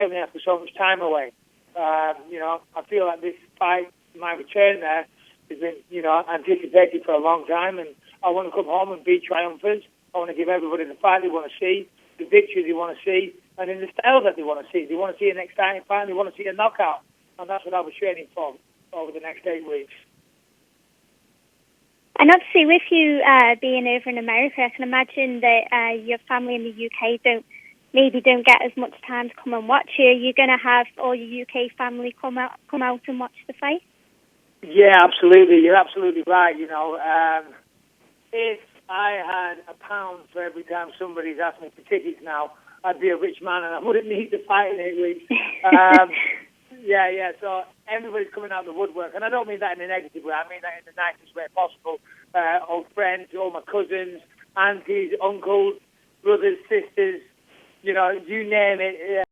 only have so much time away. I feel like this fight, my return there, has been, anticipated for a long time, and I want to come home and be triumphant. I want to give everybody the fight they want to see, the victory they want to see, and in the style that they want to see. They want to see an exciting fight, and they want to see a knockout, and that's what I'll be training for over the next 8 weeks. And obviously, with you being over in America, I can imagine that your family in the UK don't get as much time to come and watch you. You're going to have all your UK family come out and watch the fight? Yeah, absolutely. You're absolutely right. If I had £1 for every time somebody's asked me for tickets now, I'd be a rich man and I wouldn't need to fight in 8 weeks. Yeah. So everybody's coming out of the woodwork, and I don't mean that in a negative way. I mean that in the nicest way possible. Old friends, all my cousins, aunties, uncles, brothers, sisters, you name it.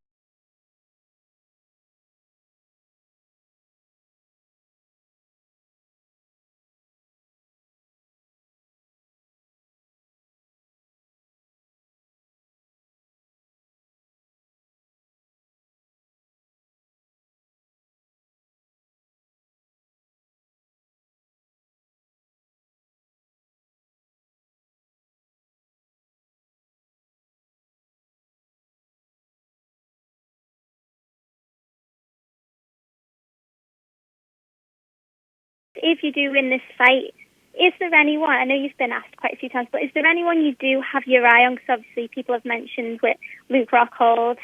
If you do win this fight, is there anyone, I know you've been asked quite a few times, but is there anyone you do have your eye on? Because obviously people have mentioned with Luke Rockhold.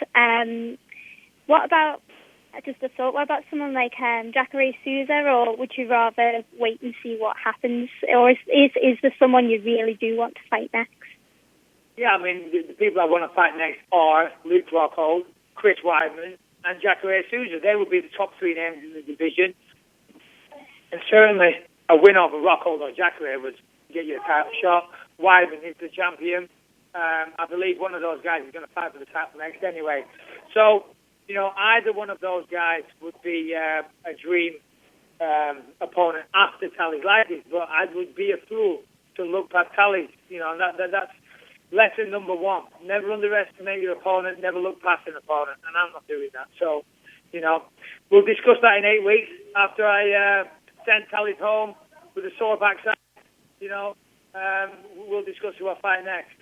What about, just a thought, what about someone like Jacare Souza, or would you rather wait and see what happens? Or is there someone you really do want to fight next? Yeah, I mean, the people I want to fight next are Luke Rockhold, Chris Weidman, and Jacare Souza. They would be the top 3 names in the division. And certainly a win over Rockhold or Jacare would get you a title shot. Weidman is the champion. I believe one of those guys is going to fight for the title next anyway. So, either one of those guys would be a dream opponent after Tally's Leites, but I would be a fool to look past Tally's. That's lesson number 1. Never underestimate your opponent, never look past an opponent, and I'm not doing that. So, we'll discuss that in 8 weeks after I send Tally's home with a sore backside. We'll discuss who I fight next.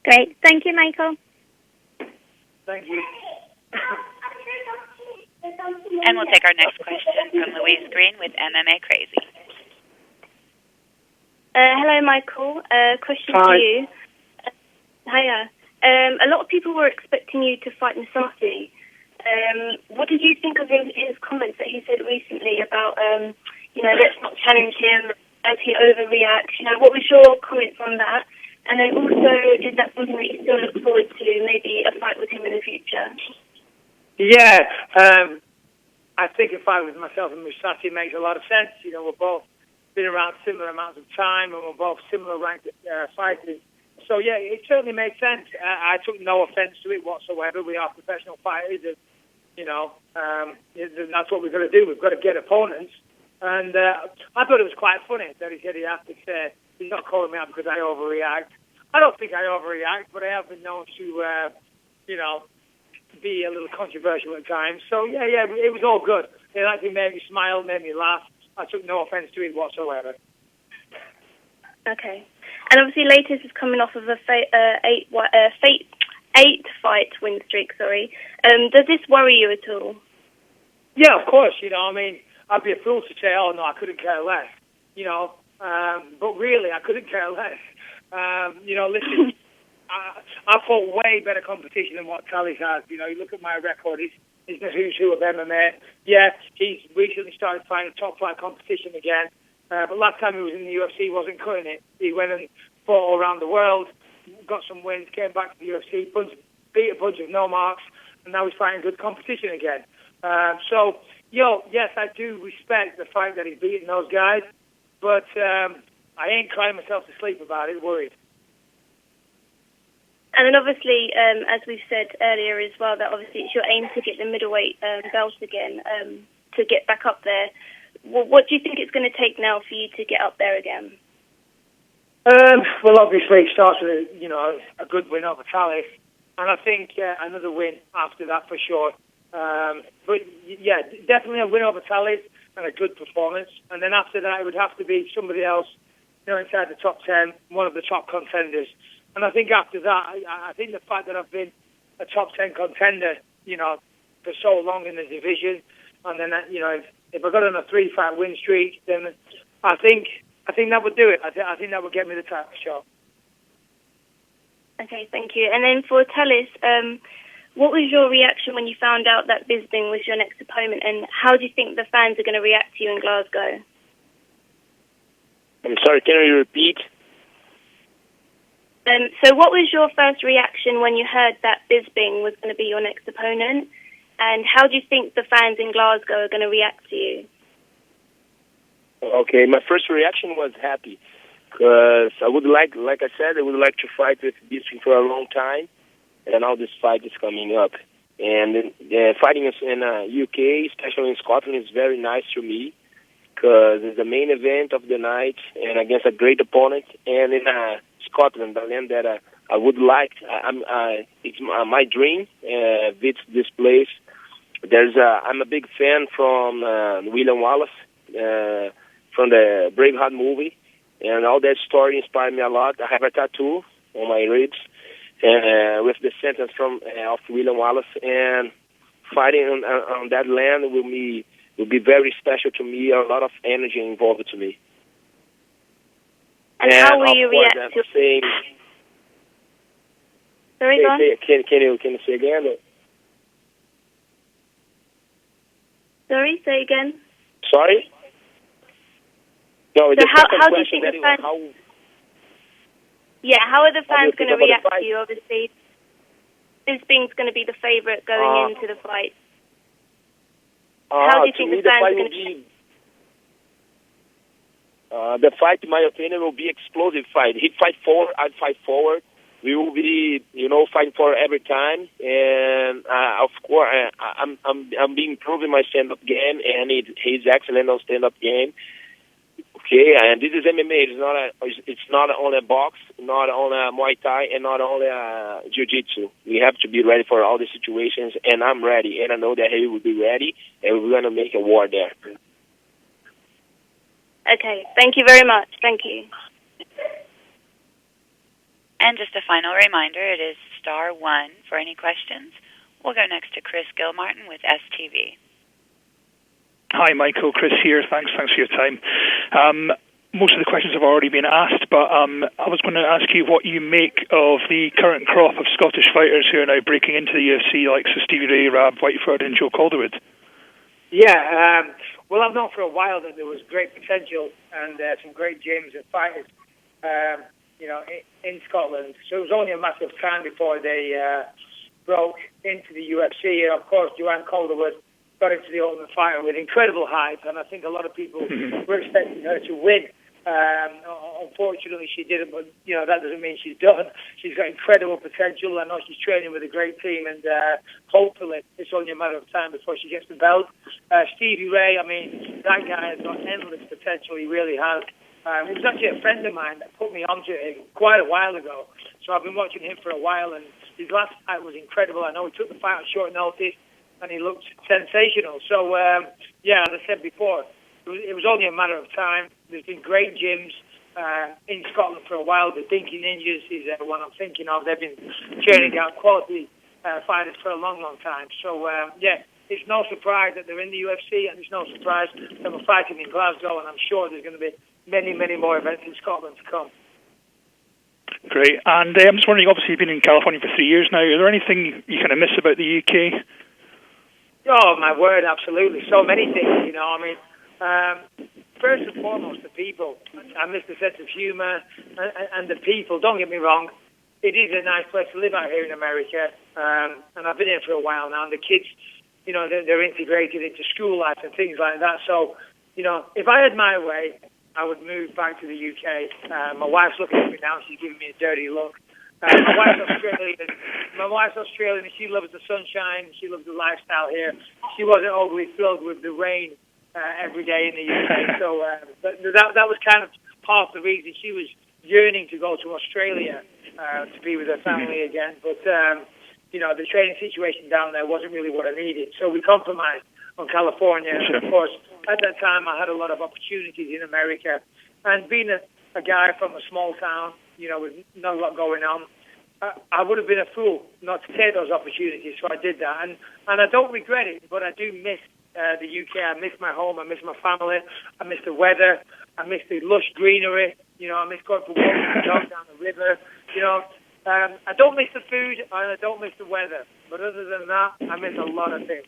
Great. Thank you, Michael. Thank you. And we'll take our next question from Louise Green with MMA Crazy. Hello, Michael. Question Hi. to you. Hiya. A lot of people were expecting you to fight Mousasi. What did you think of his comments that he said recently about, let's not challenge him as he overreacts? What was your comments on that? And then also, is that something that you still look forward to, maybe a fight with him in the future? Yeah, I think a fight with myself and Mousasi makes a lot of sense. We're both been around similar amounts of time, and we're both similar ranked fighters. So, yeah, it certainly makes sense. I took no offence to it whatsoever. We are professional fighters, and, that's what we've got to do. We've got to get opponents. And I thought it was quite funny that he said he has to say, he's not calling me out because I overreact. I don't think I overreact, but I have been known to, be a little controversial at times. So, yeah, it was all good. It actually made me smile, made me laugh. I took no offence to it whatsoever. Okay. And obviously, Leites is coming off of a 8-fight win streak. Does this worry you at all? Yeah, of course. I'd be a fool to say, "Oh no, I couldn't care less." But really, I couldn't care less. Listen, I fought way better competition than what Tally's has. You look at my record; he's the who's who of MMA. Yeah, he's recently started fighting top flight competition again. But last time he was in the UFC, he wasn't cutting it. He went and fought all around the world, got some wins, came back to the UFC, beat a bunch of no marks, and now he's fighting good competition again. Yes, I do respect the fact that he's beating those guys, but I ain't crying myself to sleep about it, worried. And then obviously, as we've said earlier as well, that obviously it's your aim to get the middleweight belt again, to get back up there. What do you think it's going to take now for you to get up there again? Well, obviously it starts with a good win over Tallis, And I think another win after that for sure. But yeah, definitely a win over Tallis and a good performance. And then after that, it would have to be somebody else, inside the top 10, one of the top contenders. And I think after that, I think the fact that I've been a top 10 contender, for so long in the division, and then if I got on a 3-fight win streak, then I think that would do it. I think that would get me the title shot. Okay, thank you. And then for Tallis, what was your reaction when you found out that Bisping was your next opponent, and how do you think the fans are going to react to you in Glasgow? I'm sorry, can you repeat? So what was your first reaction when you heard that Bisping was going to be your next opponent, and how do you think the fans in Glasgow are going to react to you? Okay, my first reaction was happy, because I would like I said, I would like to fight with Bisping for a long time, and now this fight is coming up. And fighting in UK, especially in Scotland, is very nice to me, because it's the main event of the night and against a great opponent. And in Scotland, the land that I would like, it's my dream, visit this place. I'm a big fan from William Wallace, from the Braveheart movie, and all that story inspired me a lot. I have a tattoo on my ribs with the sentence of William Wallace, and fighting on that land will be very special to me. A lot of energy involved to me. And how will you react to saying? Sorry, go on. Can you say again? Sorry, say again. Sorry. No, so how do you think the fans? How are the fans going to react to you? Obviously, Bisping's going to be the favourite going into the fight. How do you think the fans are going to? The fight, in my opinion, will be explosive fight. He'd fight forward, I'd fight forward. We will be, fighting for every time. And of course, I'm being improving my stand-up game, and he's excellent on stand-up game. Okay, and this is MMA. It's not only a box, not only a Muay Thai, and not only a Jiu-Jitsu. We have to be ready for all the situations, and I'm ready, and I know that he will be ready, and we're going to make a war there. Okay, thank you very much. Thank you. And just a final reminder, it is *1 for any questions. We'll go next to Chris Gilmartin with STV. Hi, Michael. Chris here. Thanks for your time. Most of the questions have already been asked, but I was going to ask you what you make of the current crop of Scottish fighters who are now breaking into the UFC, like Stevie Ray, Rab Whiteford, and Joe Calderwood. Yeah, well, I've known for a while that there was great potential and some great gyms and fighters, in Scotland. So it was only a matter of time before they broke into the UFC. And of course, Joanne Calderwood got into the Ultimate Fighter with incredible hype, and I think a lot of people were expecting her to win. Unfortunately, she didn't, but that doesn't mean she's done. She's got incredible potential. I know she's training with a great team, and hopefully it's only a matter of time before she gets the belt. Stevie Ray, that guy has got endless potential. He really has. It was actually a friend of mine that put me onto him quite a while ago. So I've been watching him for a while, and his last fight was incredible. I know he took the fight on short notice, and he looked sensational. So, as I said before, it was only a matter of time. There's been great gyms in Scotland for a while. The Dinky Ninjas is one I'm thinking of. They've been churning out quality fighters for a long, long time. So, it's no surprise that they're in the UFC, and it's no surprise that we're fighting in Glasgow, and I'm sure there's going to be many, many more events in Scotland to come. Great. And I'm just wondering, obviously you've been in California for 3 years now. Is there anything you kind of miss about the UK? Oh, my word, absolutely. So many things, first and foremost, the people. I miss the sense of humour and the people. Don't get me wrong, it is a nice place to live out here in America, and I've been here for a while now, and the kids, they're integrated into school life and things like that. So, if I had my way, I would move back to the UK. My wife's looking at me now, she's giving me a dirty look. My wife's Australian, and she loves the sunshine, she loves the lifestyle here. She wasn't overly thrilled with the rain every day in the UK, so but that was kind of part of the reason she was yearning to go to Australia to be with her family again. But the training situation down there wasn't really what I needed. So we compromised on California. Sure. And of course, at that time, I had a lot of opportunities in America. And being a guy from a small town, with not a lot going on, I would have been a fool not to take those opportunities. So I did that. And I don't regret it, but I do miss the UK. I miss my home. I miss my family. I miss the weather. I miss the lush greenery. I miss going for walks with the dog down the river. I don't miss the food and I don't miss the weather. But other than that, I miss a lot of things.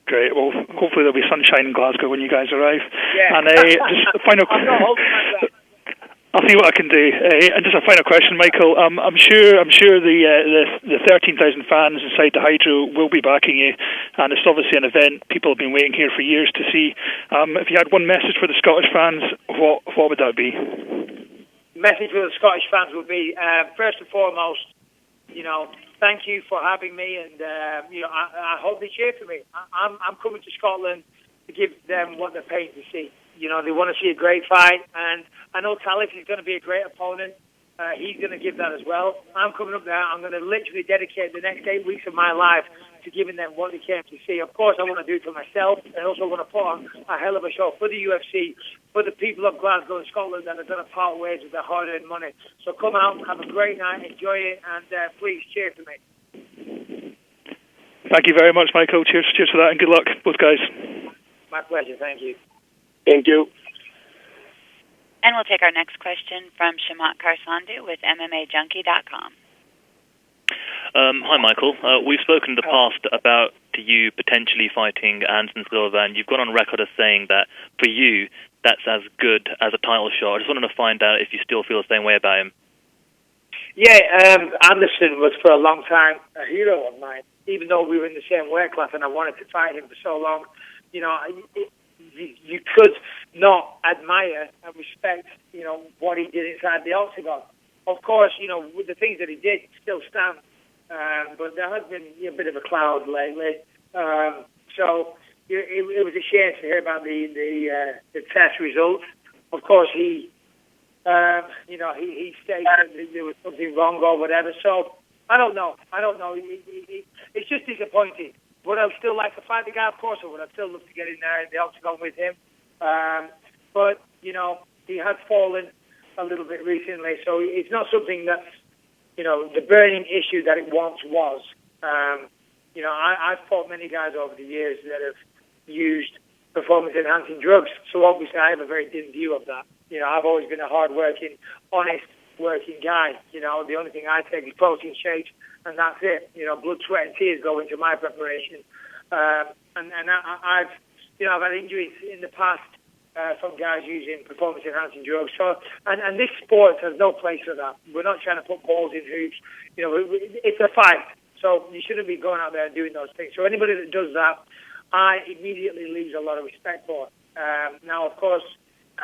Great. Well, hopefully there'll be sunshine in Glasgow when you guys arrive. Yeah. And just a final I'm not holding my breath. I'll see what I can do. And just a final question, Michael. I'm sure the 13,000 fans inside the Hydro will be backing you, and it's obviously an event people have been waiting here for years to see. If you had one message for the Scottish fans, what would that be? Message for the Scottish fans would be, first and foremost, thank you for having me, and I hope they cheer for me. I'm coming to Scotland to give them what they're paying to see. They want to see a great fight, and I know Talif is going to be a great opponent. He's going to give that as well. I'm coming up there. I'm going to literally dedicate the next 8 weeks of my life to giving them what they came to see. Of course, I want to do it for myself. I also want to put on a hell of a show for the UFC, for the people of Glasgow and Scotland that are going to part ways with their hard-earned money. So come out, have a great night, enjoy it, and please cheer for me. Thank you very much, Michael. Cheers for that, and good luck, both guys. My pleasure. Thank you. Thank you. And we'll take our next question from Shamat Karsandhu with MMAJunkie.com. Hi, Michael. We've spoken in the past about you potentially fighting Anderson Silva, and you've gone on record as saying that for you, that's as good as a title shot. I just wanted to find out if you still feel the same way about him. Yeah, Anderson was for a long time a hero of mine, even though we were in the same weight class and I wanted to fight him for so long. You could not admire and respect, what he did inside the octagon. Of course, with the things that he did still stand, but there has been a bit of a cloud lately. So it was a shame to hear about the test results. Of course, he stated that there was something wrong or whatever. So I don't know. It's just disappointing. Would I still like to fight the guy? Of course I would. I'd still love to get in there in the octagon with him. But, he has fallen a little bit recently. So it's not something that's, the burning issue that it once was. I've fought many guys over the years that have used performance-enhancing drugs. So obviously I have a very dim view of that. I've always been a hard-working, honest, working guy. The only thing I take is protein shakes, and that's it. Blood, sweat, and tears go into my preparation. And I've had injuries in the past from guys using performance-enhancing drugs. So, and this sport has no place for that. We're not trying to put balls in hoops. It's a fight. So you shouldn't be going out there and doing those things. So anybody that does that, I immediately lose a lot of respect for. Now, of course,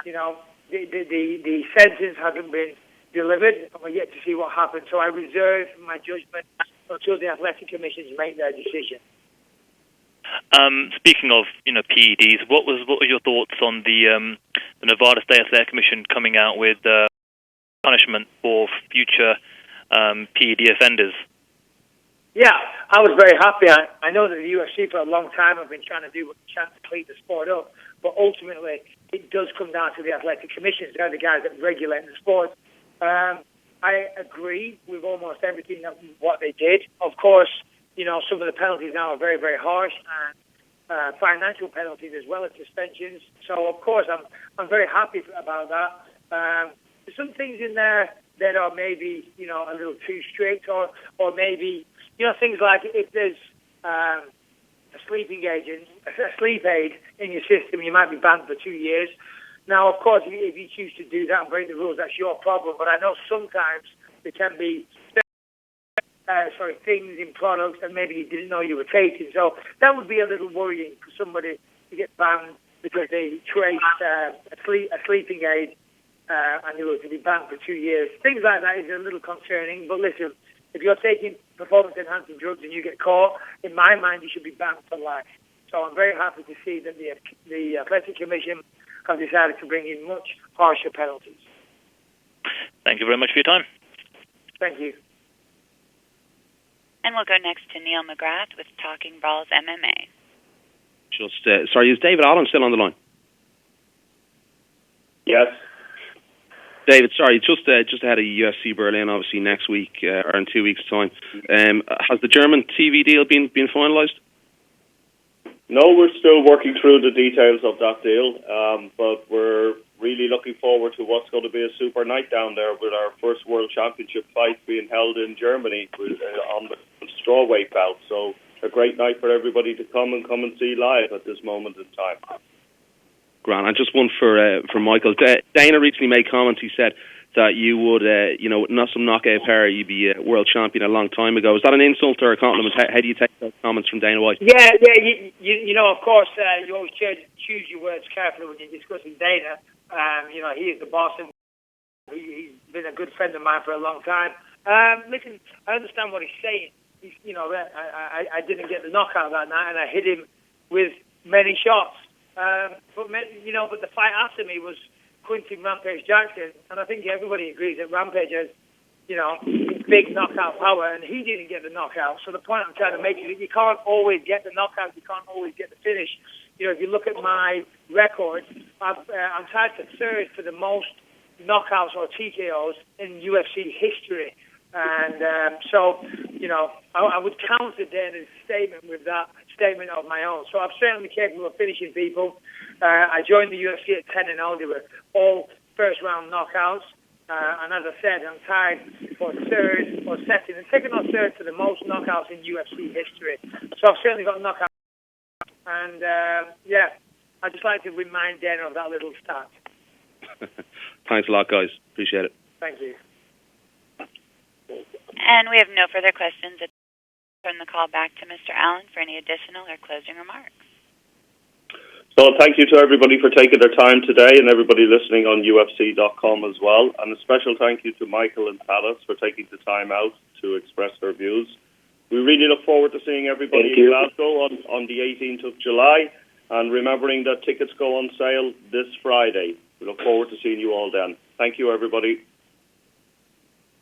the sentence hasn't been delivered, and we're yet to see what happens. So I reserve my judgment until the athletic commissions make their decision. Speaking of PEDs, what were your thoughts on the Nevada State Athletic Commission coming out with punishment for future PED offenders? Yeah, I was very happy. I know that the UFC for a long time have been trying to do what they can to clean the sport up, but ultimately it does come down to the athletic commissions. They're the guys that regulate the sport. I agree with almost everything what they did. Of course, some of the penalties now are very, very harsh, and financial penalties as well as suspensions. So, of course, I'm very happy about that. There's some things in there that are maybe, a little too strict, or maybe, things like if there's a sleep aid in your system, you might be banned for 2 years. Now, of course, if you choose to do that and break the rules, that's your problem. But I know sometimes there can be things in products that maybe you didn't know you were taking. So that would be a little worrying for somebody to get banned because they traced a sleeping aid and they were to be banned for 2 years. Things like that is a little concerning. But listen, if you're taking performance-enhancing drugs and you get caught, in my mind, you should be banned for life. So I'm very happy to see that the Athletic Commission have decided to bring in much harsher penalties. Thank you very much for your time. Thank you. And we'll go next to Neil McGrath with Talking Brawls MMA. Sorry, is David Allen still on the line? Yes. David, sorry, just ahead of UFC Berlin, obviously next week or in 2 weeks' time. Has the German TV deal been finalised? No, we're still working through the details of that deal, but we're really looking forward to what's going to be a super night down there with our first World Championship fight being held in Germany on the strawweight bout. So a great night for everybody to come and see live at this moment in time. Grant, and just one for Michael. Dana recently made comments. He said that you would, not some knockout power, you'd be a world champion a long time ago. Is that an insult or a compliment? How do you take those comments from Dana White? Yeah. You know, of course, you always choose your words carefully when you're discussing Dana. He is the boss, and he's been a good friend of mine for a long time. Listen, I understand what he's saying. I didn't get the knockout that night, and I hit him with many shots. But the fight after me was Quinton Rampage Jackson, and I think everybody agrees that Rampage has, big knockout power, and he didn't get the knockout. So the point I'm trying to make is that you can't always get the knockout, you can't always get the finish. If you look at my record, I'm tied for third for the most knockouts or TKOs in UFC history. And I would counter Dana's statement with that statement of my own. So I'm certainly capable of finishing people. I joined the UFC at 10-0. They were all first-round knockouts. And as I said, I'm tied for third or second, and second or third for the most knockouts in UFC history. So I've certainly got knockouts. And, I'd just like to remind Dana of that little stat. Thanks a lot, guys. Appreciate it. Thank you. And we have no further questions. I'll turn the call back to Mr. Allen for any additional or closing remarks. So thank you to everybody for taking their time today, and everybody listening on UFC.com as well. And a special thank you to Michael and Talis for taking the time out to express their views. We really look forward to seeing everybody in Glasgow on the 18th of July, and remembering that tickets go on sale this Friday. We look forward to seeing you all then. Thank you, everybody.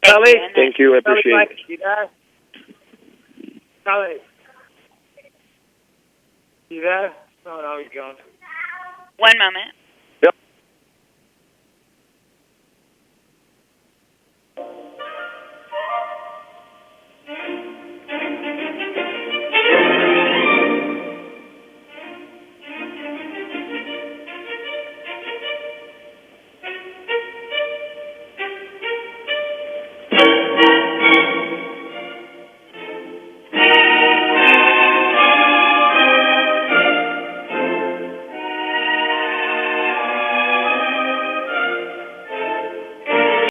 Thank you. I appreciate it. Sally. You there? Oh, no, he's gone. One moment.